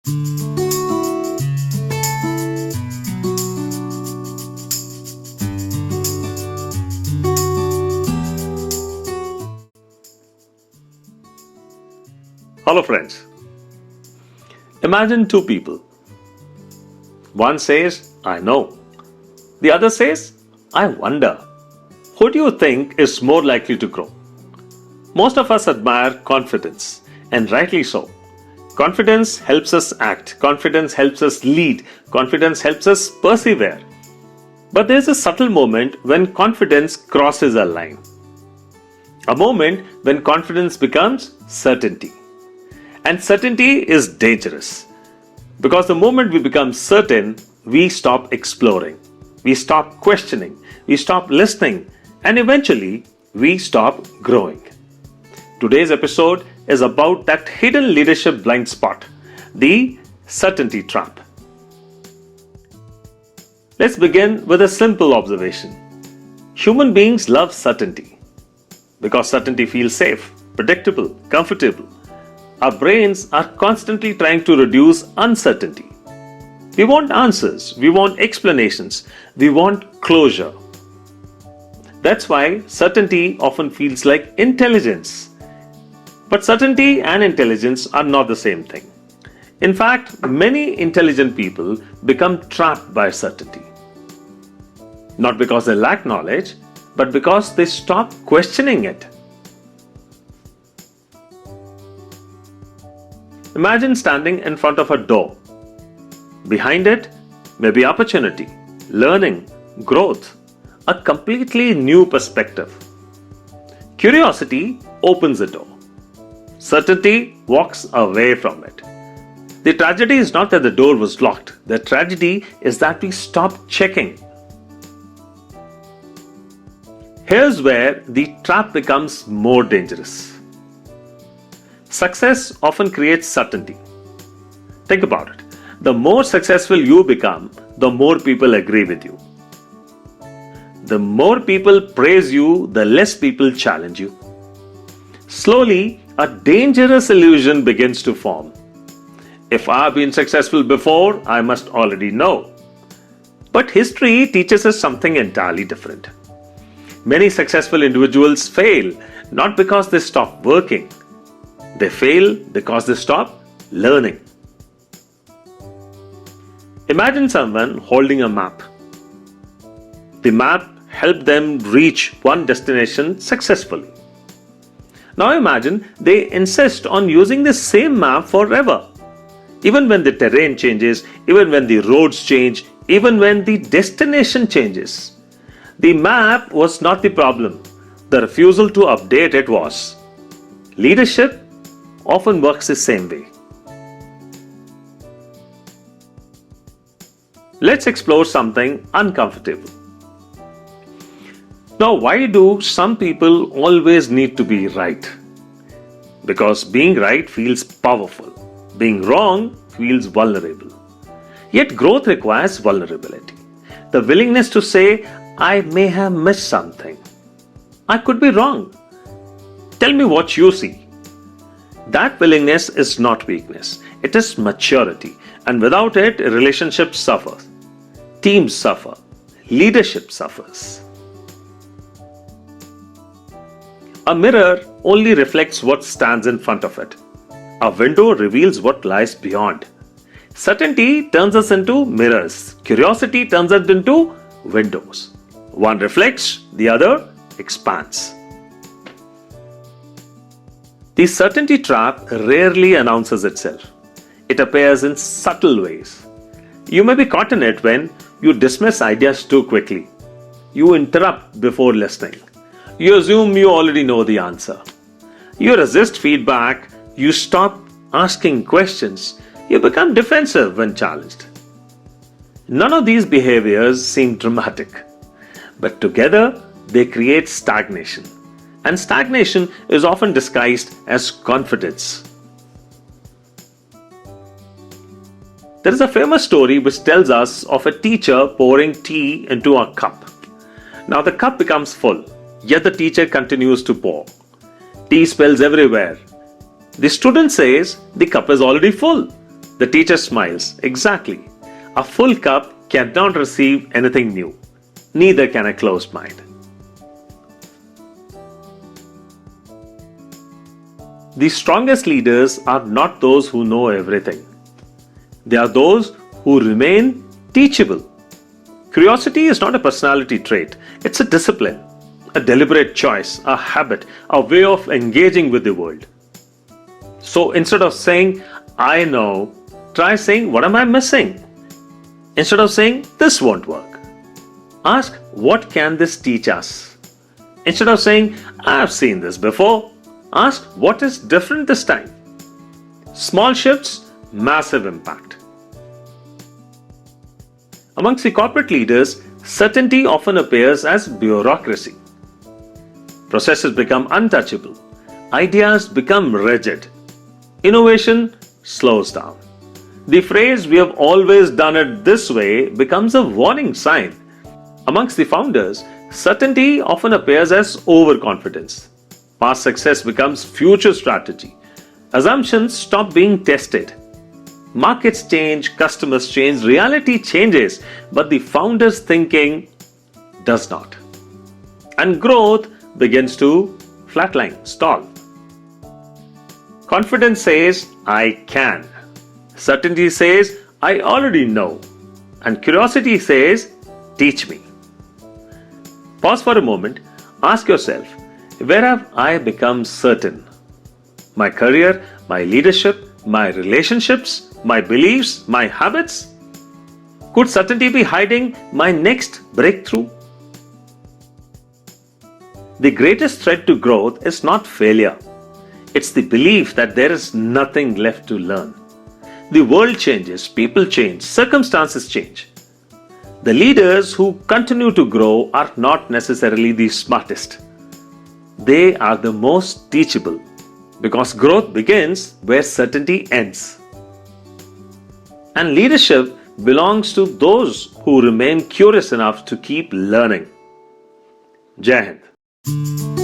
Hello friends. Imagine two people. One says, I know. The other says, I wonder. Who do you think is more likely to grow? Most of us admire confidence, and rightly so. Confidence helps us act, confidence helps us lead, confidence helps us persevere. But there's a subtle moment when confidence crosses a line. A moment when confidence becomes certainty. And certainty is dangerous. Because the moment we become certain, we stop exploring, we stop questioning, we stop listening, and eventually we stop growing. Today's episode is about that hidden leadership blind spot, the certainty trap. Let's begin with a simple observation. Human beings love certainty because certainty feels safe, predictable, comfortable. Our brains are constantly trying to reduce uncertainty. We want answers, we want explanations, we want closure. That's why certainty often feels like intelligence. But certainty and intelligence are not the same thing. In fact, many intelligent people become trapped by certainty. Not because they lack knowledge, but because they stop questioning it. Imagine standing in front of a door. Behind it may be opportunity, learning, growth, a completely new perspective. Curiosity opens the door. Certainty walks away from it. The tragedy is not that the door was locked. The tragedy is that we stopped checking. Here's where the trap becomes more dangerous. Success often creates certainty. Think about it. The more successful you become, the more people agree with you. The more people praise you, the less people challenge you. Slowly, a dangerous illusion begins to form. If I've been successful before, I must already know. But history teaches us something entirely different. Many successful individuals fail not because they stop working. They fail because they stop learning. Imagine someone holding a map. The map helped them reach one destination successfully. Now imagine they insist on using the same map forever. Even when the terrain changes, even when the roads change, even when the destination changes. The map was not the problem. The refusal to update it was. Leadership often works the same way. Let's explore something uncomfortable. Now, why do some people always need to be right? Because being right feels powerful. Being wrong feels vulnerable. Yet growth requires vulnerability. The willingness to say, I may have missed something. I could be wrong. Tell me what you see. That willingness is not weakness, it is maturity, and without it, relationships suffer, teams suffer, leadership suffers. A mirror only reflects what stands in front of it. A window reveals what lies beyond. Certainty turns us into mirrors, curiosity turns us into windows. One reflects, the other expands. The certainty trap rarely announces itself. It appears in subtle ways. You may be caught in it when you dismiss ideas too quickly. You interrupt before listening. You assume you already know the answer. You resist feedback. You stop asking questions. You become defensive when challenged. None of these behaviors seem dramatic, but together they create stagnation. And stagnation is often disguised as confidence. There is a famous story which tells us of a teacher pouring tea into a cup. Now the cup becomes full, yet the teacher continues to pour. Tea spills everywhere. The student says the cup is already full. The teacher smiles. Exactly. A full cup cannot receive anything new. Neither can a closed mind. The strongest leaders are not those who know everything. They are those who remain teachable. Curiosity is not a personality trait, it's a discipline, a deliberate choice, a habit, a way of engaging with the world. So instead of saying, I know, try saying, what am I missing? Instead of saying, this won't work, ask, what can this teach us? Instead of saying, I've seen this before, ask, what is different this time? Small shifts, massive impact. Amongst the corporate leaders, certainty often appears as bureaucracy. Processes become untouchable. Ideas become rigid. Innovation slows down. The phrase, we have always done it this way, becomes a warning sign. Amongst the founders, certainty often appears as overconfidence. Past success becomes future strategy. Assumptions stop being tested. Markets change, customers change, reality changes, but the founder's thinking does not. And growth begins to flatline, stall. Confidence says, I can. Certainty says, I already know. And curiosity says, teach me. Pause for a moment. Ask yourself, where have I become certain? My career, my leadership, my relationships, my beliefs, my habits? Could certainty be hiding my next breakthrough? The greatest threat to growth is not failure. It's the belief that there is nothing left to learn. The world changes, people change, circumstances change. The leaders who continue to grow are not necessarily the smartest. They are the most teachable, because growth begins where certainty ends. And leadership belongs to those who remain curious enough to keep learning. Jai Hind.